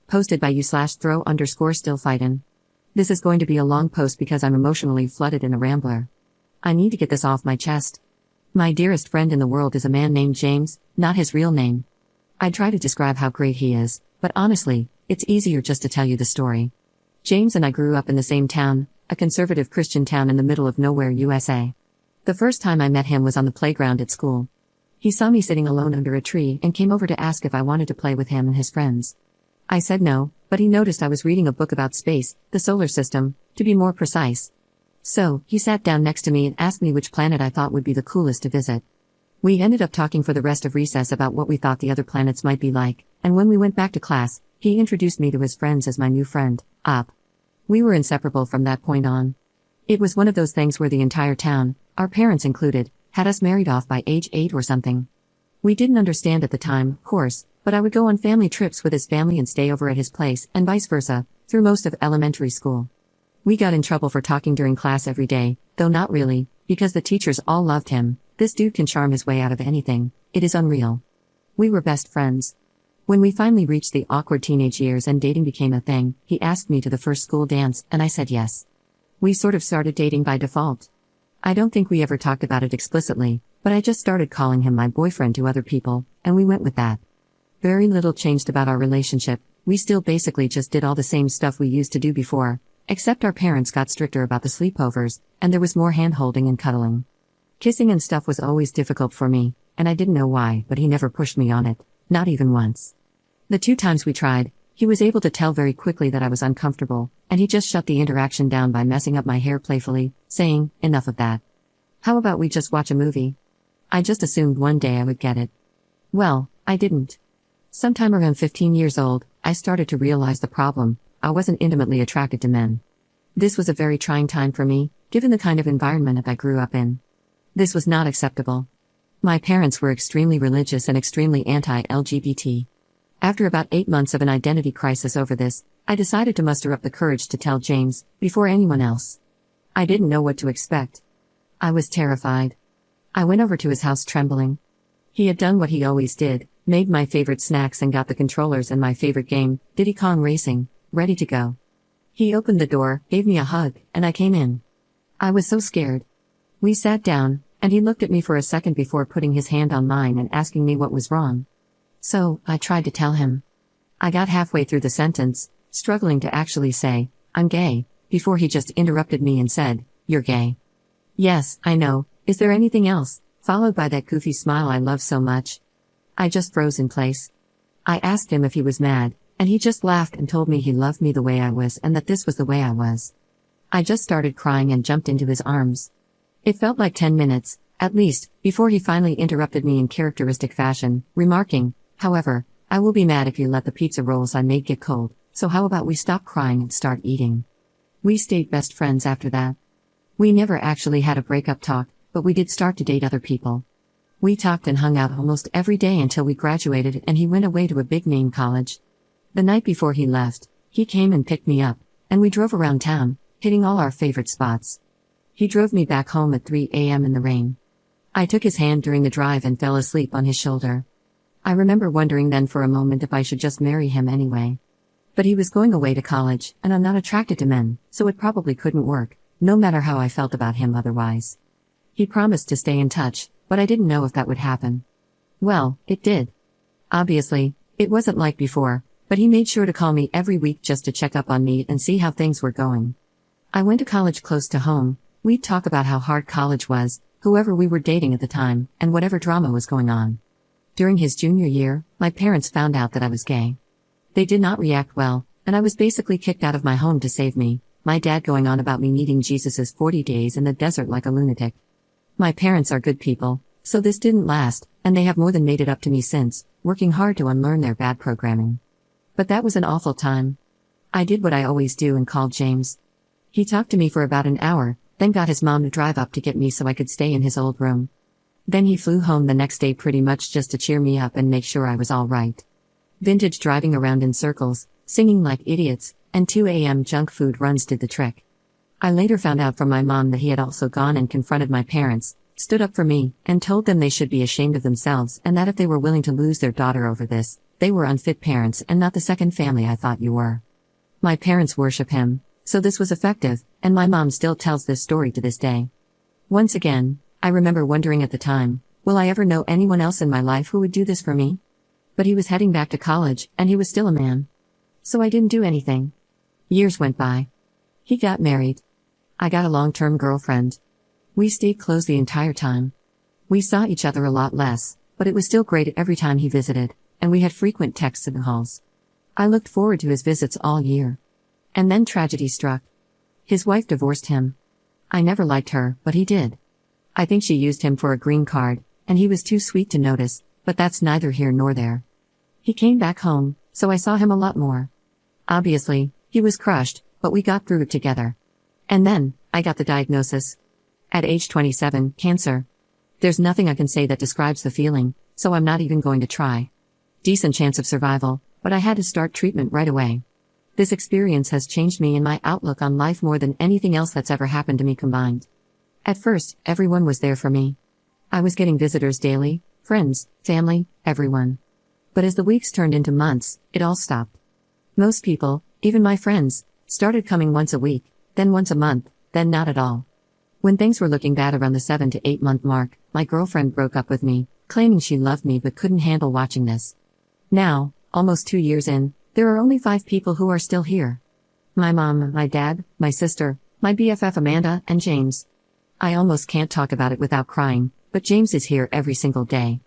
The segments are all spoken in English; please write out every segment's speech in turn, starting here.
Posted by you/throw_still fightin'. This is going to be a long post because I'm emotionally flooded in a rambler. I need to get this off my chest. My dearest friend in the world is a man named James, not his real name. I try to describe how great he is, but honestly, it's easier just to tell you the story. James and I grew up in the same town, a conservative Christian town in the middle of nowhere, USA. The first time I met him was on the playground at school. He saw me sitting alone under a tree and came over to ask if I wanted to play with him and his friends. I said no, but he noticed I was reading a book about space, the solar system, to be more precise. So, he sat down next to me and asked me which planet I thought would be the coolest to visit. We ended up talking for the rest of recess about what we thought the other planets might be like, and when we went back to class, he introduced me to his friends as my new friend, Op. We were inseparable from that point on. It was one of those things where the entire town, our parents included, had us married off by age 8 or something. We didn't understand at the time, of course, but I would go on family trips with his family and stay over at his place, and vice versa, through most of elementary school. We got in trouble for talking during class every day, though not really, because the teachers all loved him. This dude can charm his way out of anything, it is unreal. We were best friends. When we finally reached the awkward teenage years and dating became a thing, he asked me to the first school dance, and I said yes. We sort of started dating by default. I don't think we ever talked about it explicitly, but I just started calling him my boyfriend to other people, and we went with that. Very little changed about our relationship, we still basically just did all the same stuff we used to do before, except our parents got stricter about the sleepovers, and there was more hand-holding and cuddling. Kissing and stuff was always difficult for me, and I didn't know why, but he never pushed me on it, not even once. The 2 times we tried, he was able to tell very quickly that I was uncomfortable, and he just shut the interaction down by messing up my hair playfully, saying, "Enough of that. How about we just watch a movie?" I just assumed one day I would get it. Well, I didn't. Sometime around 15 years old, I started to realize the problem. I wasn't intimately attracted to men. This was a very trying time for me, given the kind of environment I grew up in. This was not acceptable. My parents were extremely religious and extremely anti-LGBT. After about 8 months of an identity crisis over this, I decided to muster up the courage to tell James, before anyone else. I didn't know what to expect. I was terrified. I went over to his house trembling. He had done what he always did, made my favorite snacks and got the controllers and my favorite game, Diddy Kong Racing, ready to go. He opened the door, gave me a hug, and I came in. I was so scared. We sat down, and he looked at me for a second before putting his hand on mine and asking me what was wrong. So, I tried to tell him. I got halfway through the sentence, struggling to actually say, "I'm gay," before he just interrupted me and said, "You're gay." "Yes, I know, is there anything else?" followed by that goofy smile I love so much. I just froze in place. I asked him if he was mad, and he just laughed and told me he loved me the way I was and that this was the way I was. I just started crying and jumped into his arms. It felt like 10 minutes, at least, before he finally interrupted me in characteristic fashion, remarking, "However, I will be mad if you let the pizza rolls I made get cold, so how about we stop crying and start eating?" We stayed best friends after that. We never actually had a breakup talk, but we did start to date other people. We talked and hung out almost every day until we graduated and he went away to a big-name college. The night before he left, he came and picked me up, and we drove around town, hitting all our favorite spots. He drove me back home at 3 a.m. in the rain. I took his hand during the drive and fell asleep on his shoulder. I remember wondering then for a moment if I should just marry him anyway. But he was going away to college, and I'm not attracted to men, so it probably couldn't work, no matter how I felt about him otherwise. He promised to stay in touch, but I didn't know if that would happen. Well, it did. Obviously, it wasn't like before, but he made sure to call me every week just to check up on me and see how things were going. I went to college close to home. We'd talk about how hard college was, whoever we were dating at the time, and whatever drama was going on. During his junior year, my parents found out that I was gay. They did not react well, and I was basically kicked out of my home to save me, my dad going on about me needing Jesus's 40 days in the desert like a lunatic. My parents are good people, so this didn't last, and they have more than made it up to me since, working hard to unlearn their bad programming. But that was an awful time. I did what I always do and called James. He talked to me for about an hour, then got his mom to drive up to get me so I could stay in his old room. Then he flew home the next day pretty much just to cheer me up and make sure I was all right. Vintage driving around in circles, singing like idiots, and 2 a.m. junk food runs did the trick. I later found out from my mom that he had also gone and confronted my parents, stood up for me, and told them they should be ashamed of themselves and that if they were willing to lose their daughter over this, They were unfit parents and not the second family I thought you were. My parents worship him, so this was effective, and my mom still tells this story to this day. Once again, I remember wondering at the time, will I ever know anyone else in my life who would do this for me? But he was heading back to college, and he was still a man. So I didn't do anything. Years went by. He got married. I got a long-term girlfriend. We stayed close the entire time. We saw each other a lot less, but it was still great every time he visited, and we had frequent texts and calls. I looked forward to his visits all year. And then tragedy struck. His wife divorced him. I never liked her, but he did. I think she used him for a green card, and he was too sweet to notice, but that's neither here nor there. He came back home, so I saw him a lot more. Obviously, he was crushed, but we got through it together. And then, I got the diagnosis. At age 27, cancer. There's nothing I can say that describes the feeling, so I'm not even going to try. Decent chance of survival, but I had to start treatment right away. This experience has changed me and my outlook on life more than anything else that's ever happened to me combined. At first, everyone was there for me. I was getting visitors daily, friends, family, everyone. But as the weeks turned into months, it all stopped. Most people, even my friends, started coming once a week, then once a month, then not at all. When things were looking bad around the 7 to 8 month mark, my girlfriend broke up with me, claiming she loved me but couldn't handle watching this. Now, almost 2 years in, there are only 5 people who are still here. My mom, my dad, my sister, my BFF Amanda, and James. I almost can't talk about it without crying, but James is here every single day.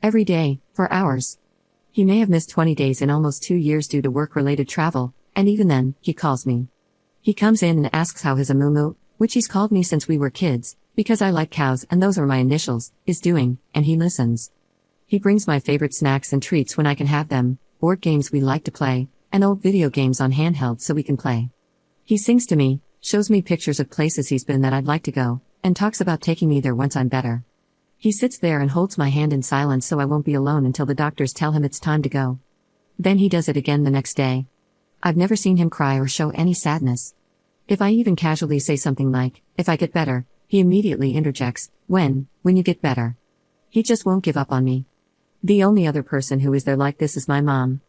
Every day, for hours. He may have missed 20 days in almost 2 years due to work-related travel, and even then, he calls me. He comes in and asks how his Amumu, which he's called me since we were kids, because I like cows and those are my initials, is doing, and he listens. He brings my favorite snacks and treats when I can have them, board games we like to play, and old video games on handheld so we can play. He sings to me, shows me pictures of places he's been that I'd like to go, and talks about taking me there once I'm better. He sits there and holds my hand in silence so I won't be alone until the doctors tell him it's time to go. Then he does it again the next day. I've never seen him cry or show any sadness. If I even casually say something like, "If I get better," he immediately interjects, when you get better?" He just won't give up on me. The only other person who is there like this is my mom.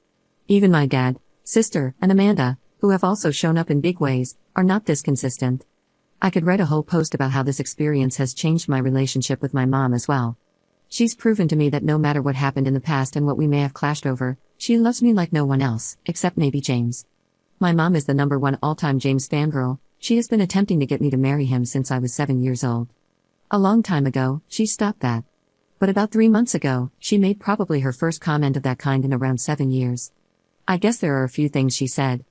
Even my dad, sister, and Amanda, who have also shown up in big ways, are not this consistent. I could write a whole post about how this experience has changed my relationship with my mom as well. She's proven to me that no matter what happened in the past and what we may have clashed over, she loves me like no one else, except maybe James. My mom is the #1 all-time James fangirl. She has been attempting to get me to marry him since I was 7 years old. A long time ago, she stopped that. But about 3 months ago, she made probably her first comment of that kind in around 7 years. I guess there are a few things she said.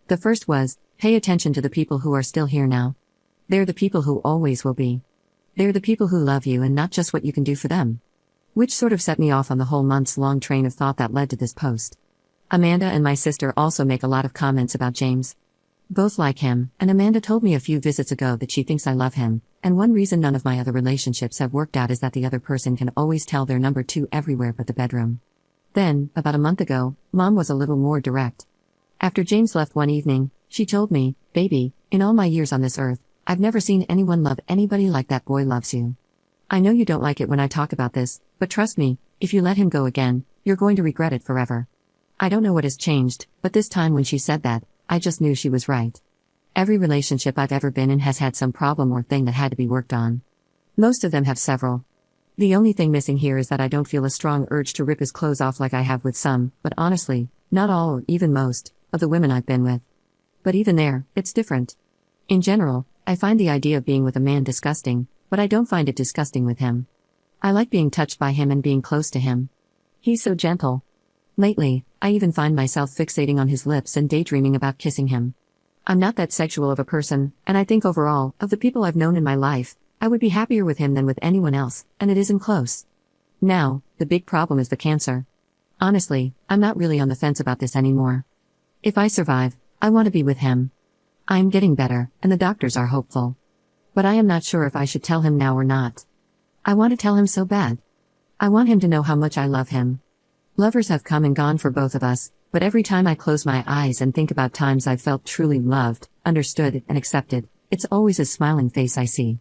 The first was, pay attention to the people who are still here now. They're the people who always will be. They're the people who love you and not just what you can do for them. Which sort of set me off on the whole months-long train of thought that led to this post. Amanda and my sister also make a lot of comments about James. Both like him, and Amanda told me a few visits ago that she thinks I love him, and one reason none of my other relationships have worked out is that the other person can always tell they're #2 everywhere but the bedroom. Then, about a month ago, Mom was a little more direct. After James left one evening, she told me, "Baby, in all my years on this earth, I've never seen anyone love anybody like that boy loves you. I know you don't like it when I talk about this, but trust me, if you let him go again, you're going to regret it forever." I don't know what has changed, but this time when she said that, I just knew she was right. Every relationship I've ever been in has had some problem or thing that had to be worked on. Most of them have several. The only thing missing here is that I don't feel a strong urge to rip his clothes off like I have with some, but honestly, not all or even most, of the women I've been with. But even there, it's different. In general, I find the idea of being with a man disgusting, but I don't find it disgusting with him. I like being touched by him and being close to him. He's so gentle. Lately, I even find myself fixating on his lips and daydreaming about kissing him. I'm not that sexual of a person, and I think overall, of the people I've known in my life, I would be happier with him than with anyone else, and it isn't close. Now, the big problem is the cancer. Honestly, I'm not really on the fence about this anymore. If I survive, I want to be with him. I am getting better, and the doctors are hopeful. But I am not sure if I should tell him now or not. I want to tell him so bad. I want him to know how much I love him. Lovers have come and gone for both of us, but every time I close my eyes and think about times I've felt truly loved, understood, and accepted, it's always a smiling face I see.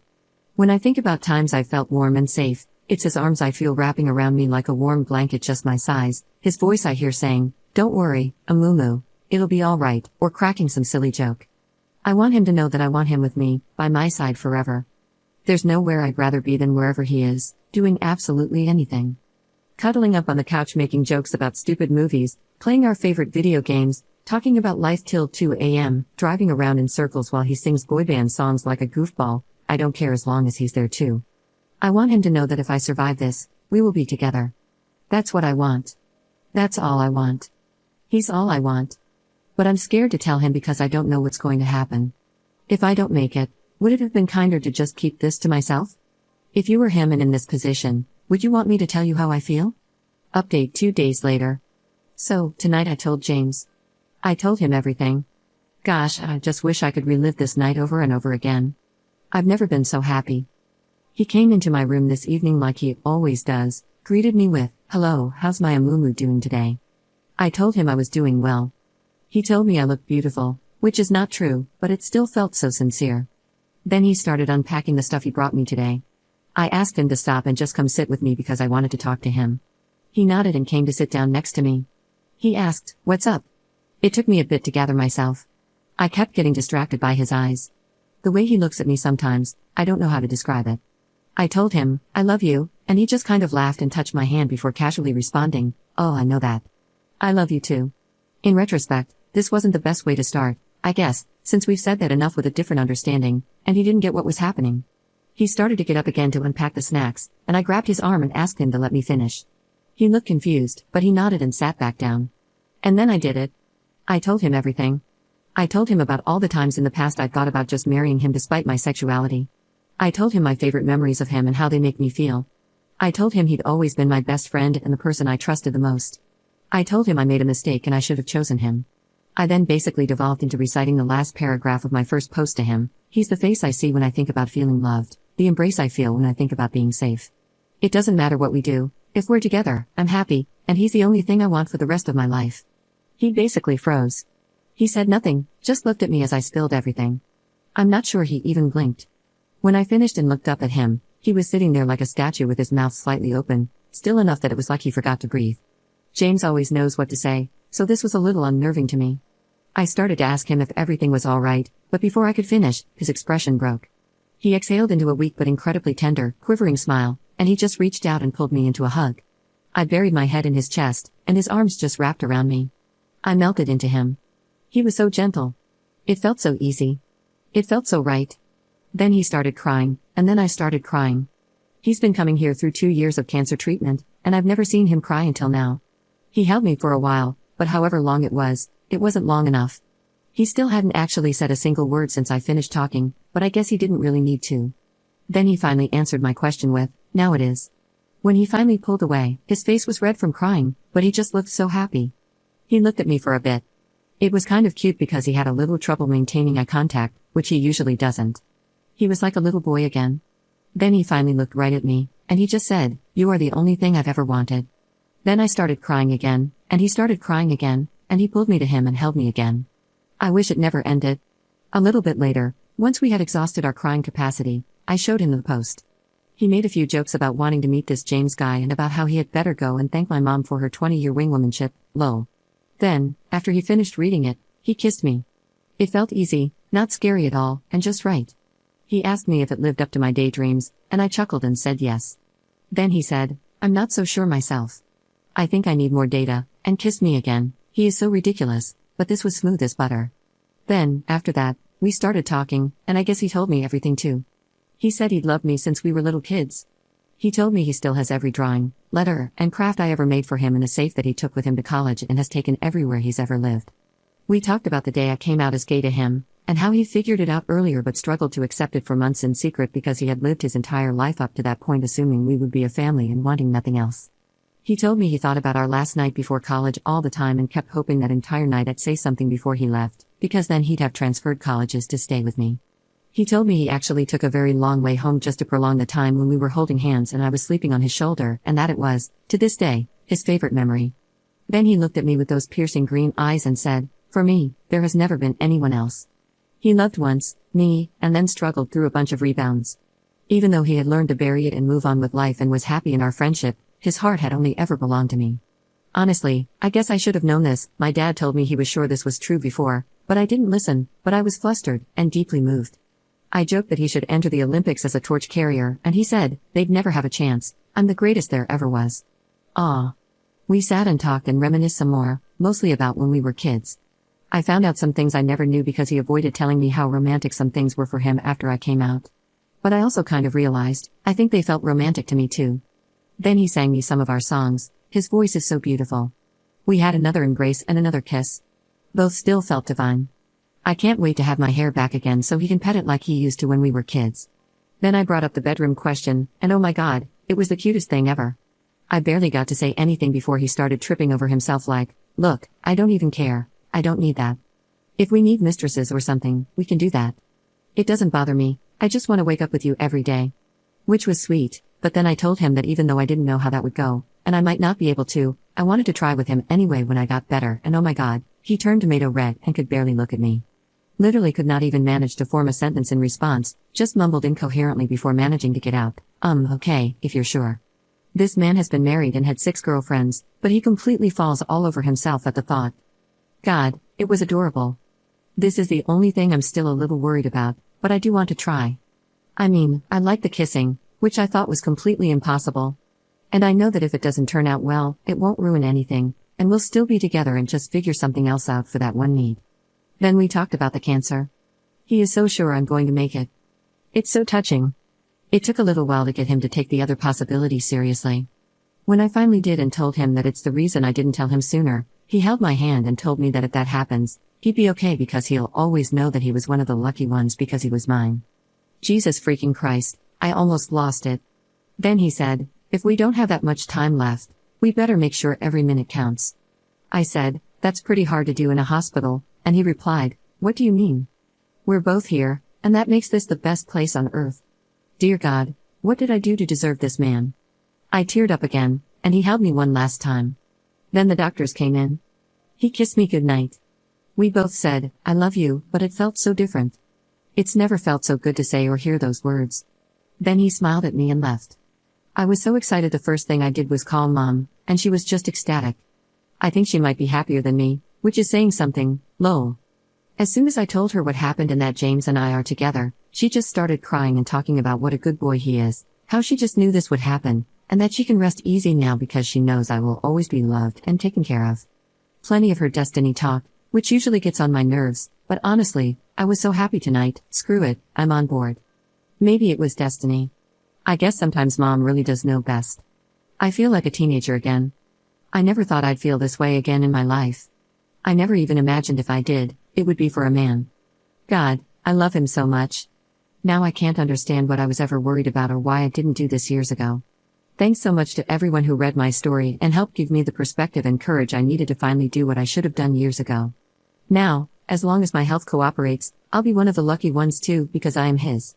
When I think about times I've felt warm and safe, It's his arms I feel wrapping around me like a warm blanket just my size, his voice I hear saying, "Don't worry, Amumu, it'll be alright," or cracking some silly joke. I want him to know that I want him with me, by my side forever. There's nowhere I'd rather be than wherever he is, doing absolutely anything. Cuddling up on the couch making jokes about stupid movies, playing our favorite video games, talking about life till 2 a.m., driving around in circles while he sings boy band songs like a goofball. I don't care as long as he's there too. I want him to know that if I survive this, we will be together. That's what I want. That's all I want. He's all I want. But I'm scared to tell him because I don't know what's going to happen. If I don't make it, would it have been kinder to just keep this to myself? If you were him and in this position, would you want me to tell you how I feel? Update 2 days later. So, tonight I told James. I told him everything. Gosh, I just wish I could relive this night over and over again. I've never been so happy. He came into my room this evening like he always does, greeted me with, "Hello, how's my Amumu doing today?" I told him I was doing well. He told me I looked beautiful, which is not true, but it still felt so sincere. Then he started unpacking the stuff he brought me today. I asked him to stop and just come sit with me because I wanted to talk to him. He nodded and came to sit down next to me. He asked, "What's up?" It took me a bit to gather myself. I kept getting distracted by his eyes. The way he looks at me sometimes, I don't know how to describe it. I told him, "I love you," and he just kind of laughed and touched my hand before casually responding, "Oh, I know that. I love you too." In retrospect, this wasn't the best way to start, I guess, since we've said that enough with a different understanding, and he didn't get what was happening. He started to get up again to unpack the snacks, and I grabbed his arm and asked him to let me finish. He looked confused, but he nodded and sat back down. And then I did it. I told him everything. I told him about all the times in the past I'd thought about just marrying him despite my sexuality. I told him my favorite memories of him and how they make me feel. I told him he'd always been my best friend and the person I trusted the most. I told him I made a mistake and I should have chosen him. I then basically devolved into reciting the last paragraph of my first post to him. He's the face I see when I think about feeling loved, the embrace I feel when I think about being safe. It doesn't matter what we do, if we're together, I'm happy, and he's the only thing I want for the rest of my life. He basically froze. He said nothing, just looked at me as I spilled everything. I'm not sure he even blinked. When I finished and looked up at him, he was sitting there like a statue with his mouth slightly open, still enough that it was like he forgot to breathe. James always knows what to say, so this was a little unnerving to me. I started to ask him if everything was alright, but before I could finish, his expression broke. He exhaled into a weak but incredibly tender, quivering smile, and he just reached out and pulled me into a hug. I buried my head in his chest, and his arms just wrapped around me. I melted into him. He was so gentle. It felt so easy. It felt so right. Then he started crying, and then I started crying. He's been coming here through 2 years of cancer treatment, and I've never seen him cry until now. He held me for a while, but however long it wasn't long enough. He still hadn't actually said a single word since I finished talking, but I guess he didn't really need to. Then he finally answered my question with, "Now it is." When he finally pulled away, his face was red from crying, but he just looked so happy. He looked at me for a bit. It was kind of cute because he had a little trouble maintaining eye contact, which he usually doesn't. He was like a little boy again. Then he finally looked right at me, and he just said, "You are the only thing I've ever wanted." Then I started crying again, and he started crying again, and he pulled me to him and held me again. I wish it never ended. A little bit later, once we had exhausted our crying capacity, I showed him the post. He made a few jokes about wanting to meet this James guy and about how he had better go and thank my mom for her 20-year wingwomanship, lol. Then, after he finished reading it, he kissed me. It felt easy, not scary at all, and just right. He asked me if it lived up to my daydreams, and I chuckled and said yes. Then he said, "I'm not so sure myself. I think I need more data," and kissed me again. He is so ridiculous, but this was smooth as butter. Then, after that, we started talking, and I guess he told me everything too. He said he'd loved me since we were little kids. He told me he still has every drawing, letter, and craft I ever made for him in a safe that he took with him to college and has taken everywhere he's ever lived. We talked about the day I came out as gay to him, and how he figured it out earlier but struggled to accept it for months in secret because he had lived his entire life up to that point assuming we would be a family and wanting nothing else. He told me he thought about our last night before college all the time and kept hoping that entire night I'd say something before he left, because then he'd have transferred colleges to stay with me. He told me he actually took a very long way home just to prolong the time when we were holding hands and I was sleeping on his shoulder, and that it was, to this day, his favorite memory. Then he looked at me with those piercing green eyes and said, "For me, there has never been anyone else." He loved once, me, and then struggled through a bunch of rebounds. Even though he had learned to bury it and move on with life and was happy in our friendship, his heart had only ever belonged to me. Honestly, I guess I should have known this. My dad told me he was sure this was true before, but I didn't listen, but I was flustered and deeply moved. I joked that he should enter the Olympics as a torch carrier, and he said, they'd never have a chance. I'm the greatest there ever was. Ah. We sat and talked and reminisced some more, mostly about when we were kids. I found out some things I never knew because he avoided telling me how romantic some things were for him after I came out. But I also kind of realized, I think they felt romantic to me too. Then he sang me some of our songs. His voice is so beautiful. We had another embrace and another kiss. Both still felt divine. I can't wait to have my hair back again so he can pet it like he used to when we were kids. Then I brought up the bedroom question, and oh my god, it was the cutest thing ever. I barely got to say anything before he started tripping over himself like, look, I don't even care, I don't need that. If we need mistresses or something, we can do that. It doesn't bother me, I just want to wake up with you every day. Which was sweet, but then I told him that even though I didn't know how that would go, and I might not be able to, I wanted to try with him anyway when I got better, and oh my god, he turned tomato red and could barely look at me. Literally could not even manage to form a sentence in response, just mumbled incoherently before managing to get out, okay, if you're sure. This man has been married and had 6 girlfriends, but he completely falls all over himself at the thought. God, it was adorable. This is the only thing I'm still a little worried about, but I do want to try. I mean, I like the kissing, which I thought was completely impossible. And I know that if it doesn't turn out well, it won't ruin anything, and we'll still be together and just figure something else out for that one need. Then we talked about the cancer. He is so sure I'm going to make it. It's so touching. It took a little while to get him to take the other possibility seriously. When I finally did and told him that it's the reason I didn't tell him sooner, he held my hand and told me that if that happens, he'd be okay because he'll always know that he was one of the lucky ones because he was mine. Jesus freaking Christ, I almost lost it. Then he said, if we don't have that much time left, we better make sure every minute counts. I said, that's pretty hard to do in a hospital, and he replied, what do you mean? We're both here, and that makes this the best place on earth. Dear God, what did I do to deserve this man? I teared up again, and he held me one last time. Then the doctors came in. He kissed me goodnight. We both said, I love you, but it felt so different. It's never felt so good to say or hear those words. Then he smiled at me and left. I was so excited the first thing I did was call Mom, and she was just ecstatic. I think she might be happier than me, which is saying something, lol. As soon as I told her what happened and that James and I are together, she just started crying and talking about what a good boy he is, how she just knew this would happen, and that she can rest easy now because she knows I will always be loved and taken care of. Plenty of her destiny talk, which usually gets on my nerves, but honestly, I was so happy tonight, screw it, I'm on board. Maybe it was destiny. I guess sometimes Mom really does know best. I feel like a teenager again. I never thought I'd feel this way again in my life. I never even imagined if I did, it would be for a man. God, I love him so much. Now I can't understand what I was ever worried about or why I didn't do this years ago. Thanks so much to everyone who read my story and helped give me the perspective and courage I needed to finally do what I should have done years ago. Now, as long as my health cooperates, I'll be one of the lucky ones too because I am his.